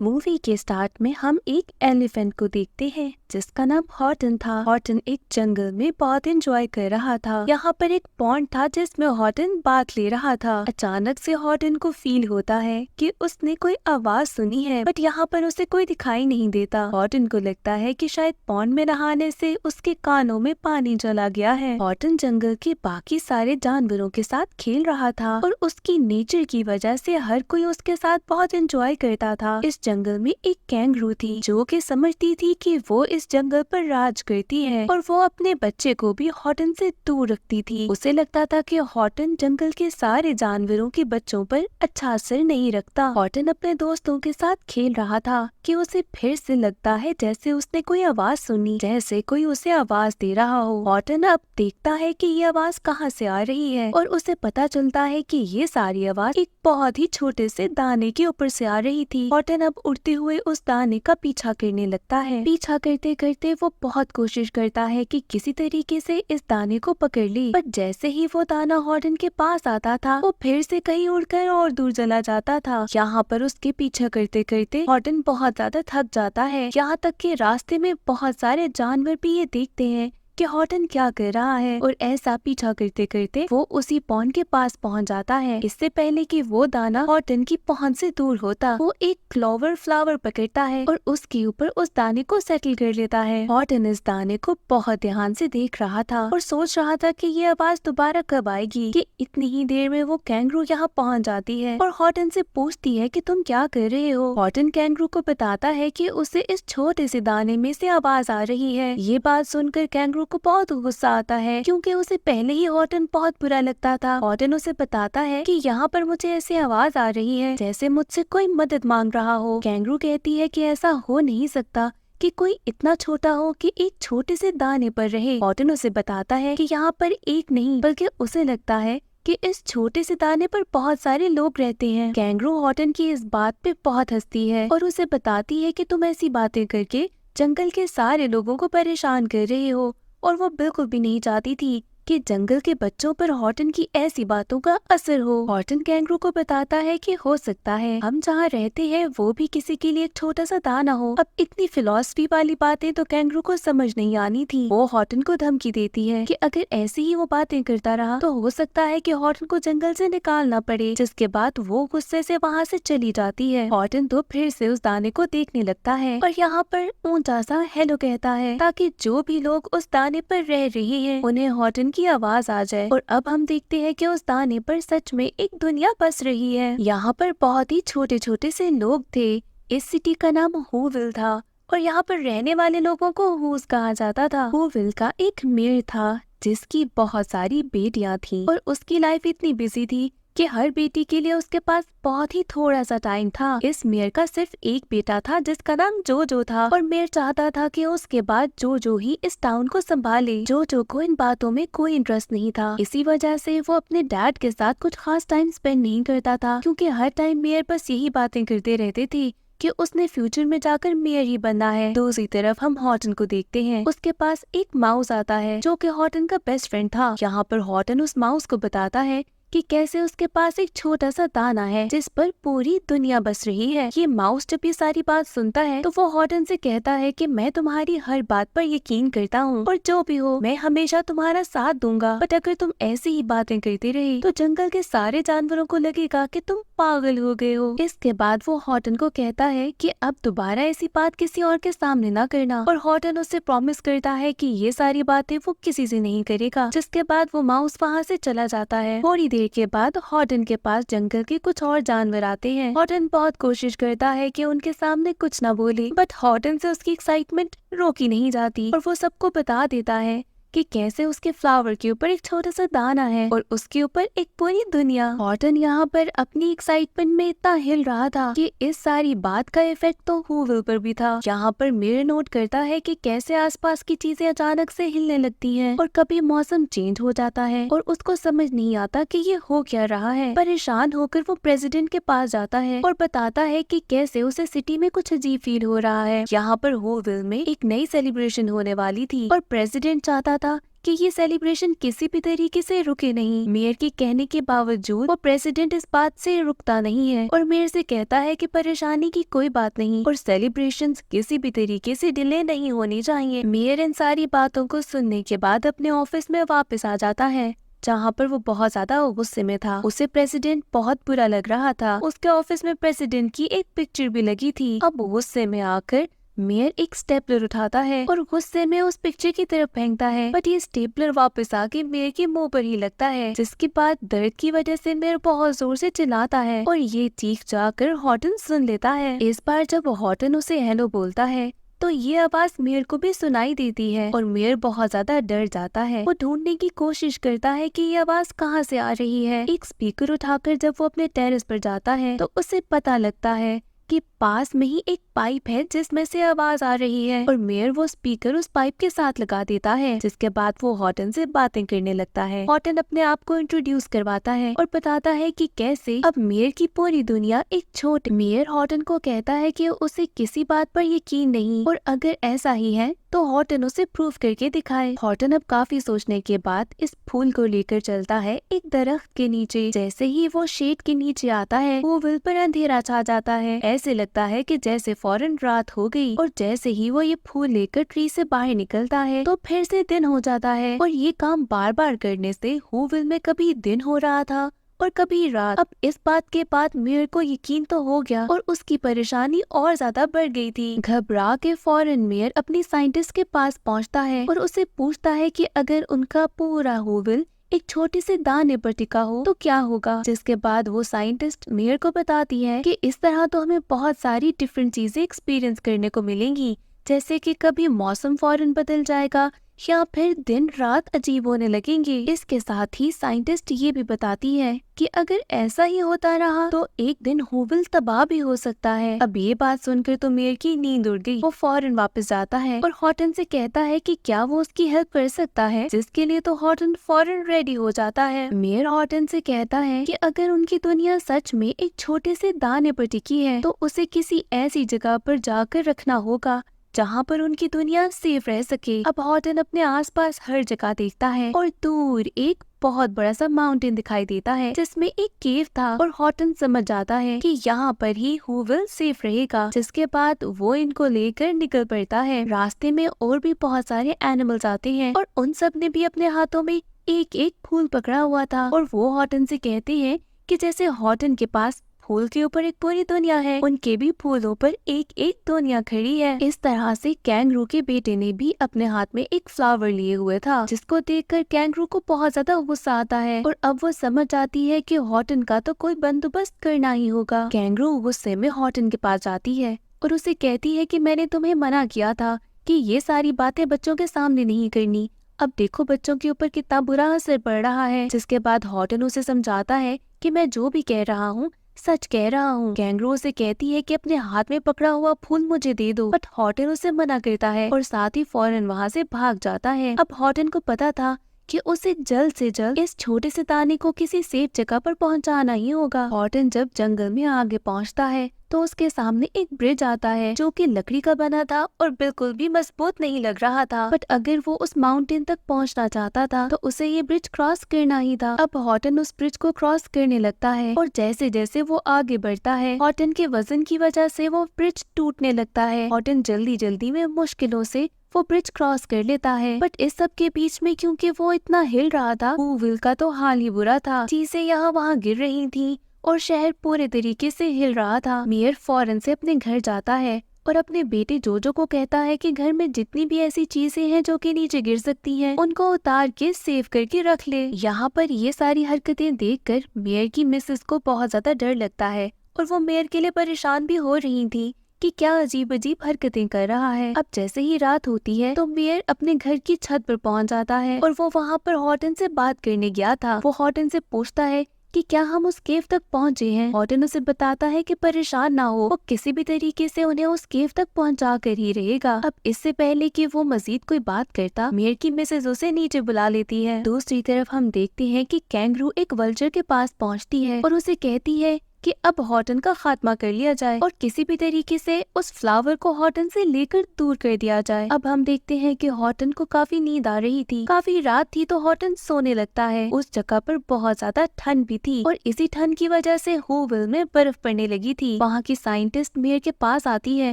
Movie के start में हम एक एलिफेंट को देखते हैं जिसका नाम हॉटन था। हॉटन एक जंगल में बहुत एंजॉय कर रहा था। यहाँ पर एक पॉन्ड था जिसमें हॉटन बात ले रहा था। अचानक से हॉटन को फील होता है कि उसने कोई आवाज सुनी है, बट यहाँ पर उसे कोई दिखाई नहीं देता। हॉटन को लगता है कि शायद पॉन्ड में नहाने से उसके कानों में पानी चला गया है। हॉटन जंगल के बाकी सारे जानवरों के साथ खेल रहा था और उसकी नेचर की वजह से हर कोई उसके साथ बहुत एंजॉय करता था। इस जंगल में एक कैंगरू थी जो कि समझती थी कि वो इस जंगल पर राज करती है और वो अपने बच्चे को भी हॉटन से दूर रखती थी। उसे लगता था कि हॉटन जंगल के सारे जानवरों के बच्चों पर अच्छा असर नहीं रखता। हॉटन अपने दोस्तों के साथ खेल रहा था कि उसे फिर से लगता है जैसे उसने कोई आवाज सुनी, जैसे कोई उसे आवाज दे रहा हो। हॉटन अब देखता है कि ये आवाज कहाँ से आ रही है और उसे पता चलता है कि ये सारी आवाज एक बहुत ही छोटे से दाने के ऊपर से आ रही थी। हॉटन अब उड़ते हुए उस दाने का पीछा करने लगता है। पीछा करते करते वो बहुत कोशिश करता है कि किसी तरीके से इस दाने को पकड़ ले, पर जैसे ही वो दाना हॉटन के पास आता था वो फिर से कहीं उड़कर और दूर चला जाता था। यहाँ पर उसके पीछा करते करते हॉटन बहुत ज्यादा थक जाता है। यहाँ तक कि रास्ते में बहुत सारे जानवर भी ये देखते हैं कि हॉटन क्या कर रहा है और ऐसा पीछा करते करते वो उसी पॉन्ड के पास पहुंच जाता है। इससे पहले कि वो दाना हॉटन की पहुंच से दूर होता, वो एक क्लोवर फ्लावर पकड़ता है और उसके ऊपर उस दाने को सेटल कर लेता है। हॉटन इस दाने को बहुत ध्यान से देख रहा था और सोच रहा था कि ये आवाज दोबारा कब आएगी। कि इतनी ही देर में वो कैंगरू यहाँ पहुँच जाती है और हॉटन से पूछती है कि तुम क्या कर रहे हो। हॉटन कैंगरू को बताता है कि उसे इस छोटे से दाने में से आवाज आ रही है। ये बात सुनकर कैंगरू को बहुत गुस्सा आता है क्योंकि उसे पहले ही हॉटन बहुत बुरा लगता था। हॉटन उसे बताता है कि यहाँ पर मुझे ऐसी आवाज आ रही है जैसे मुझसे कोई मदद मांग रहा हो। कैंगरू कहती है कि ऐसा हो नहीं सकता कि कोई इतना छोटा हो कि एक छोटे से दाने पर रहे। हॉटन उसे बताता है कि यहाँ पर एक नहीं बल्कि उसे लगता है कि इस छोटे से दाने पर बहुत सारे लोग रहते हैं। कैंगरू हॉटन की इस बात पे बहुत हंसती है और उसे बताती है कि तुम ऐसी बातें करके जंगल के सारे लोगों को परेशान कर रहे हो और वो बिल्कुल भी नहीं चाहती थी कि जंगल के बच्चों पर हॉटन की ऐसी बातों का असर हो। हॉटन कैंगरू को बताता है कि हो सकता है हम जहाँ रहते हैं वो भी किसी के लिए एक छोटा सा दाना हो। अब इतनी फिलॉसफी वाली बातें तो कैंगरू को समझ नहीं आनी थी। वो हॉटन को धमकी देती है कि अगर ऐसी ही वो बातें करता रहा तो हो सकता है कि हॉटन को जंगल से निकालना पड़े, जिसके बाद वो गुस्से से वहाँ से चली जाती है। हॉटन तो फिर से उस दाने को देखने लगता है और यहाँ पर ऊंचा सा हेलो कहता है ताकि जो भी लोग उस दाने पर रह रहे हैं उन्हें हॉटन की आवाज आ जाए। और अब हम देखते हैं कि उस दाने पर सच में एक दुनिया बस रही है। यहाँ पर बहुत ही छोटे छोटे से लोग थे। इस सिटी का नाम हूविल था और यहाँ पर रहने वाले लोगों को हूज कहा जाता था। हूविल का एक मेयर था जिसकी बहुत सारी बेटियां थीं और उसकी लाइफ इतनी बिजी थी कि हर बेटी के लिए उसके पास बहुत ही थोड़ा सा टाइम था। इस मेयर का सिर्फ एक बेटा था जिसका नाम जोजो था और मेयर चाहता था कि उसके बाद जोजो ही इस टाउन को संभाले। जोजो को इन बातों में कोई इंटरेस्ट नहीं था, इसी वजह से वो अपने डैड के साथ कुछ खास टाइम स्पेंड नहीं करता था क्योंकि हर टाइम मेयर बस यही बातें करते रहते थे कि उसने फ्यूचर में जाकर मेयर ही बनना है। दूसरी तरफ हम हॉटन को देखते हैं। उसके पास एक माउस आता है जो कि हॉटन का बेस्ट फ्रेंड था। यहाँ पर हॉटन उस माउस को बताता है कि कैसे उसके पास एक छोटा सा दाना है जिस पर पूरी दुनिया बस रही है। ये माउस जब ये सारी बात सुनता है तो वो हॉटन से कहता है कि मैं तुम्हारी हर बात पर यकीन करता हूँ और जो भी हो मैं हमेशा तुम्हारा साथ दूंगा, बट अगर तुम ऐसी ही बातें करते रहे तो जंगल के सारे जानवरों को लगेगा कि तुम पागल हो गए हो। इसके बाद वो हॉटन को कहता है कि अब दोबारा ऐसी बात किसी और के सामने ना करना और हॉटन उससे प्रॉमिस करता है कि ये सारी बातें वो किसी से नहीं करेगा। जिसके बाद वो माउस वहाँ से चला जाता है। थोड़ी देर के बाद हॉटन के पास जंगल के कुछ और जानवर आते हैं। हॉटन बहुत कोशिश करता है कि उनके सामने कुछ न बोले, बट हॉटन से उसकी एक्साइटमेंट रोकी नहीं जाती और वो सबको बता देता है कि कैसे उसके फ्लावर के ऊपर एक छोटा सा दाना है और उसके ऊपर एक पूरी दुनिया। हॉटन यहाँ पर अपनी एक्साइटमेंट में इतना हिल रहा था कि इस सारी बात का इफेक्ट तो हूविल पर भी था। यहाँ पर मेयर नोट करता है कि कैसे आसपास की चीजें अचानक से हिलने लगती हैं और कभी मौसम चेंज हो जाता है और उसको समझ नहीं आता कि ये हो क्या रहा है। परेशान होकर वो प्रेसिडेंट के पास जाता है और बताता है कि कैसे उसे सिटी में कुछ अजीब फील हो रहा है। यहाँ पर हूविल में एक नई सेलिब्रेशन होने वाली थी और प्रेसिडेंट चाहता था कि ये सेलिब्रेशन किसी भी तरीके से रुके नहीं। मेयर के कहने के बावजूद वो प्रेसिडेंट इस बात से रुकता नहीं है और मेयर से कहता है कि परेशानी की कोई बात नहीं और सेलिब्रेशंस किसी भी तरीके से डिले नहीं होनी चाहिए। मेयर इन सारी बातों को सुनने के बाद अपने ऑफिस में वापस आ जाता है, जहाँ पर वो बहुत ज्यादा गुस्से में था। उसे प्रेसिडेंट बहुत बुरा लग रहा था। उसके ऑफिस में प्रेसिडेंट की एक पिक्चर भी लगी थी। अब गुस्से में आकर मेयर एक स्टेपलर उठाता है और गुस्से में उस पिक्चर की तरफ फेंकता है, बट ये स्टेपलर वापस आके मेयर के मुंह पर ही लगता है, जिसके बाद दर्द की वजह से मेयर बहुत जोर से चिल्लाता है और ये चीख जाकर हॉटन सुन लेता है। इस बार जब हॉटन उसे हेलो बोलता है तो ये आवाज मेयर को भी सुनाई देती है और मेयर बहुत ज्यादा डर जाता है। वो ढूंढने की कोशिश करता है कि ये आवाज कहाँ से आ रही है। एक स्पीकर उठाकर जब वो अपने टेरेस पर जाता है तो उसे पता लगता है कि पास में ही एक पाइप है जिसमें से आवाज आ रही है और मेयर वो स्पीकर उस पाइप के साथ लगा देता है, जिसके बाद वो हॉटन से बातें करने लगता है। हॉटन अपने आप को इंट्रोड्यूस करवाता है और बताता है कि कैसे अब मेयर की पूरी दुनिया एक छोटे। मेयर हॉटन को कहता है कि उसे किसी बात पर यकीन नहीं और अगर ऐसा ही है तो हॉटन उसे प्रूव करके दिखाए। हॉटन अब काफी सोचने के बाद इस फूल को लेकर चलता है एक दरख्त के नीचे। जैसे ही वो शेड के नीचे आता है वो विल पर अंधेरा छा जाता है। ऐसे लगता है कि जैसे फौरन रात हो गई और जैसे ही वो ये फूल लेकर ट्री से बाहर निकलता है तो फिर से दिन हो जाता है और ये काम बार बार करने से हूविल में कभी दिन हो रहा था और कभी रात। अब इस बात के बाद मेयर को यकीन तो हो गया और उसकी परेशानी और ज्यादा बढ़ गई थी। घबरा के फौरन मेयर अपनी साइंटिस्ट के पास पहुंचता है और उसे पूछता है कि अगर उनका पूरा हूविल एक छोटे से दाने पर टिका हो तो क्या होगा। जिसके बाद वो साइंटिस्ट मेयर को बताती है कि इस तरह तो हमें बहुत सारी डिफरेंट चीजें एक्सपीरियंस करने को मिलेंगी, जैसे कि कभी मौसम फौरन बदल जाएगा या फिर दिन रात अजीब होने लगेंगे। इसके साथ ही साइंटिस्ट ये भी बताती है कि अगर ऐसा ही होता रहा तो एक दिन हूविल तबाह भी हो सकता है। अब ये बात सुनकर तो मेयर की नींद उड़ गई। वो फौरन वापस जाता है और हॉटन से कहता है कि क्या वो उसकी हेल्प कर सकता है, जिसके लिए तो हॉटन फौरन रेडी हो जाता है। मेयर हॉटन से कहता है कि अगर उनकी दुनिया सच में एक छोटे से दाने पर टिकी है तो उसे किसी ऐसी जगह पर जाकर रखना होगा जहाँ पर उनकी दुनिया सेफ रह सके। अब हॉटन अपने आसपास हर जगह देखता है और दूर एक बहुत बड़ा सा माउंटेन दिखाई देता है जिसमें एक केव था और हॉटन समझ जाता है कि यहाँ पर ही हूविल सेफ रहेगा। जिसके बाद वो इनको लेकर निकल पड़ता है। रास्ते में और भी बहुत सारे एनिमल्स आते हैं और उन सब ने भी अपने हाथों में एक एक फूल पकड़ा हुआ था और वो हॉटन से कहते हैं कि जैसे हॉटन के पास फूल के ऊपर एक पूरी दुनिया है, उनके भी फूलों पर एक एक दुनिया खड़ी है। इस तरह से कैंगरू के बेटे ने भी अपने हाथ में एक फ्लावर लिए हुए था, जिसको देखकर कैंगरू को बहुत ज्यादा गुस्सा आता है और अब वो समझ जाती है कि हॉटन का तो कोई बंदोबस्त करना ही होगा। कैंगरू गुस्से में हॉटन के पास जाती है और उसे कहती है कि मैंने तुम्हें मना किया था कि ये सारी बातें बच्चों के सामने नहीं करनी। अब देखो बच्चों के ऊपर कितना बुरा असर पड़ रहा है। जिसके बाद हॉटन उसे समझाता है कि मैं जो भी कह रहा हूँ सच कह रहा हूँ। कैंगरू उसे कहती है कि अपने हाथ में पकड़ा हुआ फूल मुझे दे दो, बट हॉटन उसे मना करता है और साथ ही फौरन वहाँ से भाग जाता है। अब हॉटन को पता था कि उसे जल्द से जल्द इस छोटे से दाने को किसी सेफ जगह पर पहुंचाना ही होगा। हॉटन जब जंगल में आगे पहुंचता है तो उसके सामने एक ब्रिज आता है जो कि लकड़ी का बना था और बिल्कुल भी मजबूत नहीं लग रहा था, बट अगर वो उस माउंटेन तक पहुंचना चाहता था तो उसे ये ब्रिज क्रॉस करना ही था। अब हॉटन उस ब्रिज को क्रॉस करने लगता है और जैसे जैसे वो आगे बढ़ता है हॉटन के वजन की वजह से वो ब्रिज टूटने लगता है। हॉटन जल्दी जल्दी में मुश्किलों से वो ब्रिज क्रॉस कर लेता है, बट इस सब के बीच में क्योंकि वो इतना हिल रहा था, हूविल का तो हाल ही बुरा था। चीजें यहाँ वहाँ गिर रही थी और शहर पूरे तरीके से हिल रहा था। मेयर फौरन से अपने घर जाता है और अपने बेटे जोजो को कहता है कि घर में जितनी भी ऐसी चीजें हैं जो कि नीचे गिर सकती हैं, उनको उतार के सेव करके रख ले। यहाँ पर ये सारी हरकतें देखकर मेयर की मिसेस को बहुत ज्यादा डर लगता है और वो मेयर के लिए परेशान भी हो रही थी कि क्या अजीब अजीब हरकतें कर रहा है। अब जैसे ही रात होती है तो मेयर अपने घर की छत पर पहुंच जाता है और वो वहाँ पर हॉटन से बात करने गया था। वो हॉटन से पूछता है कि क्या हम उस केव तक पहुँचे हैं। हॉटन उसे बताता है कि परेशान ना हो, वो किसी भी तरीके से उन्हें उस केव तक पहुँचा कर ही रहेगा। अब इससे पहले कि वो मजीद कोई बात करता, मेयर की मिसेज उसे नीचे बुला लेती है। दूसरी तरफ हम देखते हैं कि कैंगरू एक वल्चर के पास पहुँचती है और उसे कहती है कि अब हॉटन का खात्मा कर लिया जाए और किसी भी तरीके से उस फ्लावर को हॉटन से लेकर दूर कर दिया जाए। अब हम देखते हैं कि हॉटन को काफी नींद आ रही थी, काफी रात थी, तो हॉटन सोने लगता है। उस जगह पर बहुत ज्यादा ठंड भी थी और इसी ठंड की वजह से हूविल में बर्फ पड़ने लगी थी। वहाँ की साइंटिस्ट मेयर के पास आती है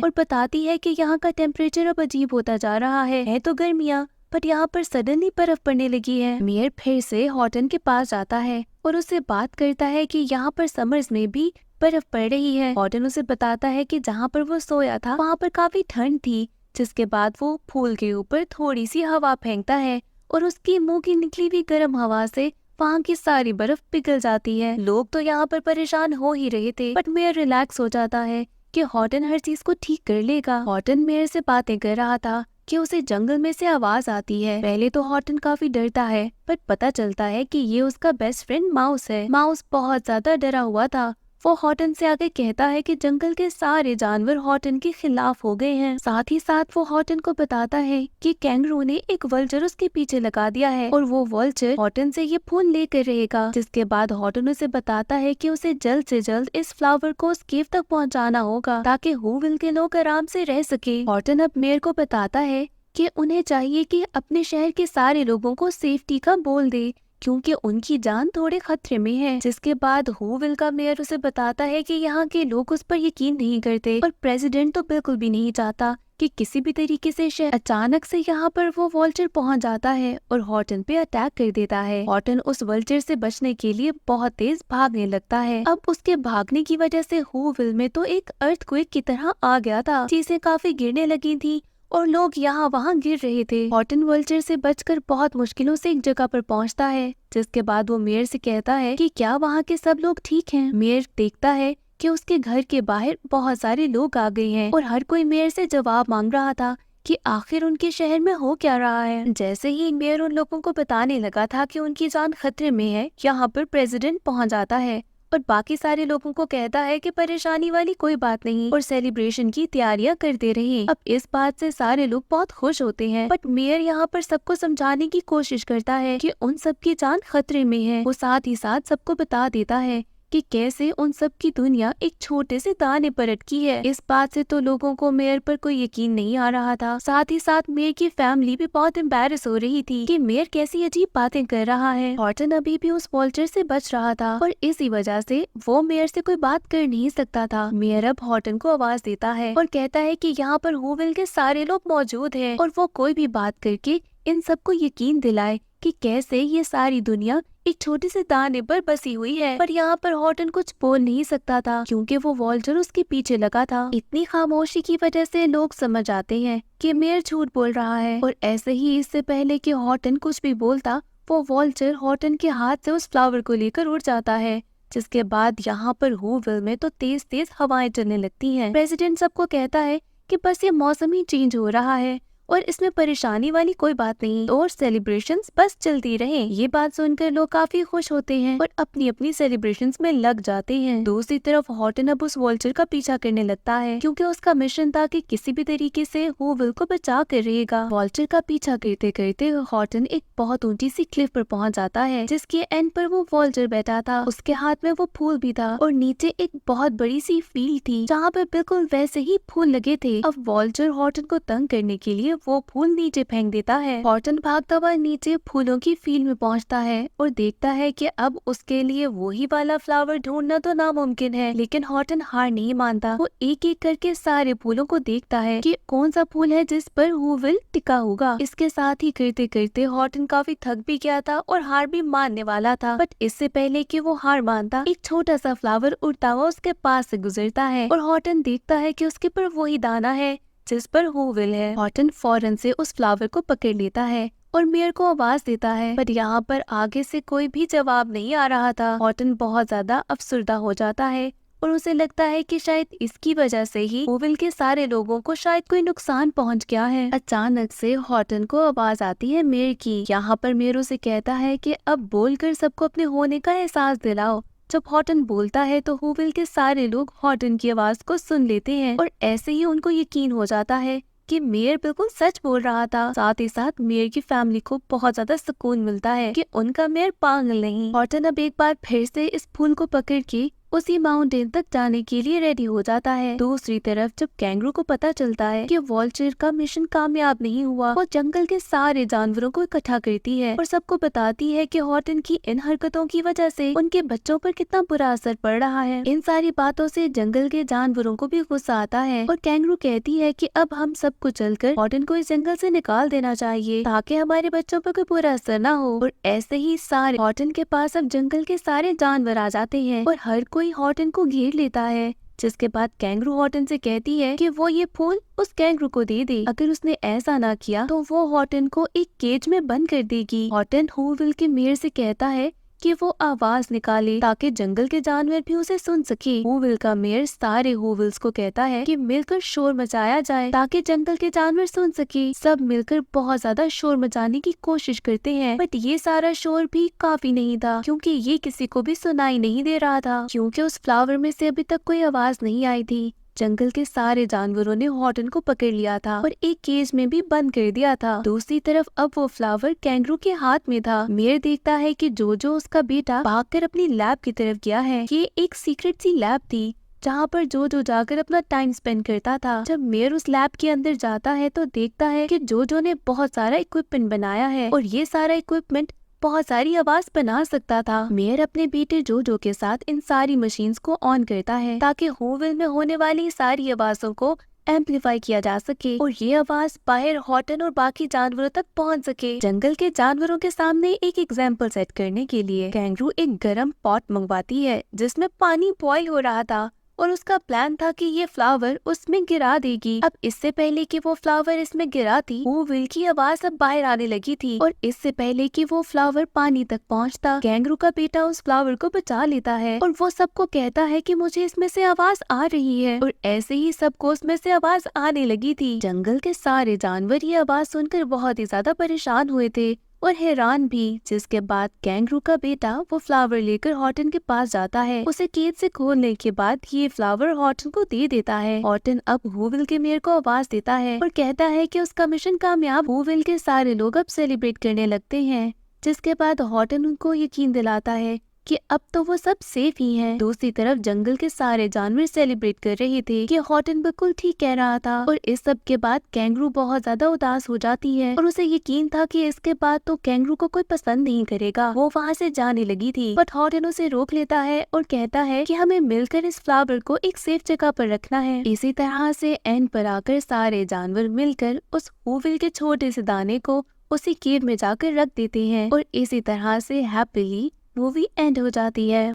और बताती है कि यहाँ का टेम्परेचर अब अजीब होता जा रहा है तो गर्मियाँ, बट यहाँ पर सडनली बर्फ पड़ने लगी है। मेयर फिर से हॉटन के पास जाता है और उससे बात करता है कि यहाँ पर समर्स में भी बर्फ पड़ रही है। हॉटन उसे बताता है कि जहाँ पर वो सोया था वहाँ पर काफी ठंड थी, जिसके बाद वो फूल के ऊपर थोड़ी सी हवा फेंकता है और उसकी मुंह की निकली हुई गर्म हवा से वहाँ की सारी बर्फ पिघल जाती है। लोग तो यहाँ पर परेशान हो ही रहे थे, बट मेयर रिलैक्स हो जाता है कि हॉटन हर चीज को ठीक कर लेगा। हॉटन मेयर से बातें कर रहा था कि उसे जंगल में से आवाज आती है। पहले तो हॉटन काफी डरता है, बट पता चलता है कि ये उसका बेस्ट फ्रेंड माउस है। माउस बहुत ज्यादा डरा हुआ था। वो हॉटन से आगे कहता है कि जंगल के सारे जानवर हॉटन के खिलाफ हो गए हैं। साथ ही साथ वो हॉटन को बताता है कि कैंगरू ने एक वल्चर उसके पीछे लगा दिया है और वो वल्चर हॉटन से ये फूल लेकर रहेगा। जिसके बाद हॉटन उसे बताता है कि उसे जल्द से जल्द इस फ्लावर को उस केव तक पहुंचाना होगा ताकि हूविल के लोग आराम से रह सके। हॉटन अब मेयर को बताता है कि उन्हें चाहिए कि अपने शहर के सारे लोगों को सेफ्टी का बोल दे, क्योंकि उनकी जान थोड़े खतरे में है। जिसके बाद हूविल का मेयर उसे बताता है कि यहाँ के लोग उस पर यकीन नहीं करते और प्रेसिडेंट तो बिल्कुल भी नहीं चाहता कि किसी भी तरीके से शहर। अचानक से यहाँ पर वो वल्चर पहुँच जाता है और हॉटन पे अटैक कर देता है। हॉटन उस वल्चर से बचने के लिए बहुत तेज भागने लगता है। अब उसके भागने की वजह से हूविल में तो एक अर्थक्वेक की तरह आ गया था, चीजें काफी गिरने लगी थी और लोग यहाँ वहाँ गिर रहे थे। हॉटन वल्चर से बचकर बहुत मुश्किलों से एक जगह पर पहुँचता है, जिसके बाद वो मेयर से कहता है कि क्या वहाँ के सब लोग ठीक हैं। मेयर देखता है कि उसके घर के बाहर बहुत सारे लोग आ गए हैं और हर कोई मेयर से जवाब मांग रहा था कि आखिर उनके शहर में हो क्या रहा है। जैसे ही मेयर उन लोगों को बताने लगा था कि उनकी जान खतरे में है, यहाँ पर प्रेसिडेंट पहुँच जाता है और बाकी सारे लोगों को कहता है कि परेशानी वाली कोई बात नहीं और सेलिब्रेशन की तैयारियां करते रहे। अब इस बात से सारे लोग बहुत खुश होते हैं, बट मेयर यहाँ पर सबको समझाने की कोशिश करता है कि उन सबकी जान खतरे में है। वो साथ ही साथ सबको बता देता है कि कैसे उन सब की दुनिया एक छोटे से दाने पर अटकी है। इस बात से तो लोगों को मेयर पर कोई यकीन नहीं आ रहा था। साथ ही साथ मेयर की फैमिली भी बहुत एम्बैरस हो रही थी कि मेयर कैसी अजीब बातें कर रहा है। हॉटन अभी भी उस वॉल्चर से बच रहा था और इसी वजह से वो मेयर से कोई बात कर नहीं सकता था। मेयर अब हॉटन को आवाज देता है और कहता है कि यहाँ पर हूविल के सारे लोग मौजूद हैं और वो कोई भी बात करके इन सबको यकीन दिलाए कि कैसे ये सारी दुनिया एक छोटे से दाने पर बसी हुई है। पर यहाँ पर हॉटन कुछ बोल नहीं सकता था क्योंकि वो वॉल्टर उसके पीछे लगा था। इतनी खामोशी की वजह से लोग समझ आते हैं कि मेयर झूठ बोल रहा है और ऐसे ही इससे पहले कि हॉटन कुछ भी बोलता, वो वॉल्टर हॉटन के हाथ से उस फ्लावर को लेकर उड़ जाता है। जिसके बाद यहाँ पर हूविल में तो तेज तेज हवाएं चलने लगती हैं। प्रेसिडेंट सबको कहता है कि बस ये मौसम ही चेंज हो रहा है और इसमें परेशानी वाली कोई बात नहीं और सेलिब्रेशंस बस चलती रहे। ये बात सुनकर लोग काफी खुश होते हैं और अपनी अपनी सेलिब्रेशंस में लग जाते हैं। दूसरी तरफ हॉटन अब उस वॉल्चर का पीछा करने लगता है क्योंकि उसका मिशन था कि किसी भी तरीके से हूविल को बचा कर रहेगा। वॉल्चर का पीछा करते करते हॉटन एक बहुत ऊंची सी क्लिफ पर पहुंच जाता है, जिसके एंड पर वो वॉल्चर बैठा था। उसके हाथ में वो फूल भी था और नीचे एक बहुत बड़ी सी फील्ड थी जहाँ पर बिल्कुल वैसे ही फूल लगे थे। अब वॉल्चर हॉटन को तंग करने के लिए वो फूल नीचे फेंक देता है। हॉटन भागता हुआ नीचे फूलों की फील्ड में पहुंचता है और देखता है कि अब उसके लिए वही वाला फ्लावर ढूंढना तो नामुमकिन है, लेकिन हॉटन हार नहीं मानता। वो एक एक करके सारे फूलों को देखता है कि कौन सा फूल है जिस पर हूविल टिका होगा। इसके साथ ही करते करते हॉटन काफी थक भी गया था और हार भी मानने वाला था, बट इससे पहले कि वो हार मानता, एक छोटा सा फ्लावर उड़ता हुआ उसके पास से गुजरता है और हॉटन देखता है कि उसके पर वही दाना है जिस पर हूविल है। हॉटन फौरन से उस फ्लावर को पकड़ लेता है और मेयर को आवाज देता है, पर यहाँ पर आगे से कोई भी जवाब नहीं आ रहा था। हॉटन बहुत ज्यादा अफसुर्दा हो जाता है और उसे लगता है कि शायद इसकी वजह से ही हूविल के सारे लोगों को शायद कोई नुकसान पहुंच गया है। अचानक से हॉटन को आवाज आती है मेयर की। यहाँ पर मेयर उसे कहता है कि अब बोलकर सबको अपने होने का एहसास दिलाओ। जब हॉटन बोलता है तो हूविल के सारे लोग हॉटन की आवाज को सुन लेते हैं और ऐसे ही उनको यकीन हो जाता है कि मेयर बिल्कुल सच बोल रहा था। साथ ही साथ मेयर की फैमिली को बहुत ज्यादा सुकून मिलता है कि उनका मेयर पागल नहीं। हॉटन अब एक बार फिर से इस फूल को पकड़ के उसी माउंटेन तक जाने के लिए रेडी हो जाता है। दूसरी तरफ जब कैंगरू को पता चलता है कि वॉल्चर का मिशन कामयाब नहीं हुआ, वो जंगल के सारे जानवरों को इकट्ठा करती है और सबको बताती है कि हॉटन की इन हरकतों की वजह से उनके बच्चों पर कितना बुरा असर पड़ रहा है। इन सारी बातों से जंगल के जानवरों को भी गुस्सा आता है और कैंगरू कहती है कि अब हम सबको चलकर हॉटन को इस जंगल से निकाल देना चाहिए ताकि हमारे बच्चों पर कोई बुरा असर ना हो। और ऐसे ही सारे हॉटन के पास अब जंगल के सारे जानवर आ जाते हैं और हर कोई हॉटन को घेर लेता है। जिसके बाद कैंगरू हॉटन से कहती है कि वो ये फूल उस कैंगरू को दे दे। अगर उसने ऐसा ना किया तो वो हॉटन को एक केज में बंद कर देगी। हॉटन हूविल के मेयर से कहता है कि वो आवाज निकाले ताकि जंगल के जानवर भी उसे सुन सके। हूविल का मेयर सारे हूविल्स को कहता है कि मिलकर शोर मचाया जाए ताकि जंगल के जानवर सुन सके। सब मिलकर बहुत ज्यादा शोर मचाने की कोशिश करते हैं, बट ये सारा शोर भी काफी नहीं था क्योंकि ये किसी को भी सुनाई नहीं दे रहा था, क्योंकि उस फ्लावर में से अभी तक कोई आवाज नहीं आई थी। जंगल के सारे जानवरों ने हॉटन को पकड़ लिया था और एक केज में भी बंद कर दिया था। दूसरी तरफ अब वो फ्लावर कैंगरू के हाथ में था। मेयर देखता है कि जोजो उसका बेटा भागकर अपनी लैब की तरफ गया है। ये एक सीक्रेट सी लैब थी जहाँ पर जोजो जाकर अपना टाइम स्पेंड करता था। जब मेयर उस लैब के अंदर जाता है तो देखता है कि जोजो ने बहुत सारा इक्विपमेंट बनाया है और ये सारा इक्विपमेंट बहुत सारी आवाज बना सकता था। मेयर अपने बेटे जोजो के साथ इन सारी मशीन्स को ऑन करता है ताकि हूविल में होने वाली सारी आवाजों को एम्पलीफाई किया जा सके और ये आवाज बाहर हॉटन और बाकी जानवरों तक पहुंच सके। जंगल के जानवरों के सामने एक एग्जाम्पल सेट करने के लिए कैंगरू एक गर्म पॉट मंगवाती है जिसमें पानी बॉईल हो रहा था और उसका प्लान था कि ये फ्लावर उसमें गिरा देगी। अब इससे पहले कि वो फ्लावर इसमें गिराती, हूविल की आवाज अब बाहर आने लगी थी और इससे पहले कि वो फ्लावर पानी तक पहुंचता, कैंगरू का बेटा उस फ्लावर को बचा लेता है और वो सबको कहता है कि मुझे इसमें से आवाज आ रही है और ऐसे ही सबको उसमें से आवाज आने लगी थी। जंगल के सारे जानवर ये आवाज सुनकर बहुत ही ज्यादा परेशान हुए थे और हैरान भी। जिसके बाद कैंगरू का बेटा वो फ्लावर लेकर हॉटन के पास जाता है। उसे केज से खोलने के बाद ये फ्लावर हॉटन को दे देता है। हॉटन अब हूविल के मेयर को आवाज देता है और कहता है कि उसका मिशन कामयाब। हूविल के सारे लोग अब सेलिब्रेट करने लगते हैं, जिसके बाद हॉटन उनको यकीन दिलाता है कि अब तो वो सब सेफ ही हैं। दूसरी तरफ जंगल के सारे जानवर सेलिब्रेट कर रहे थे कि हॉटन बिल्कुल ठीक कह रहा था और इस सब के बाद कैंगरू बहुत ज्यादा उदास हो जाती है और उसे यकीन था कि इसके बाद तो कैंगरू को कोई पसंद नहीं करेगा। वो वहाँ से जाने लगी थी, बट हॉटन उसे रोक लेता है और कहता है कि हमें मिलकर इस फ्लावर को एक सेफ जगह पर रखना है। इसी तरह से एंड पर आकर सारे जानवर मिलकर उस हूविल के छोटे से दाने को उसी केव में जाकर रख देते हैं और इसी तरह से हैप्पीली मूवी एंड हो जाती है।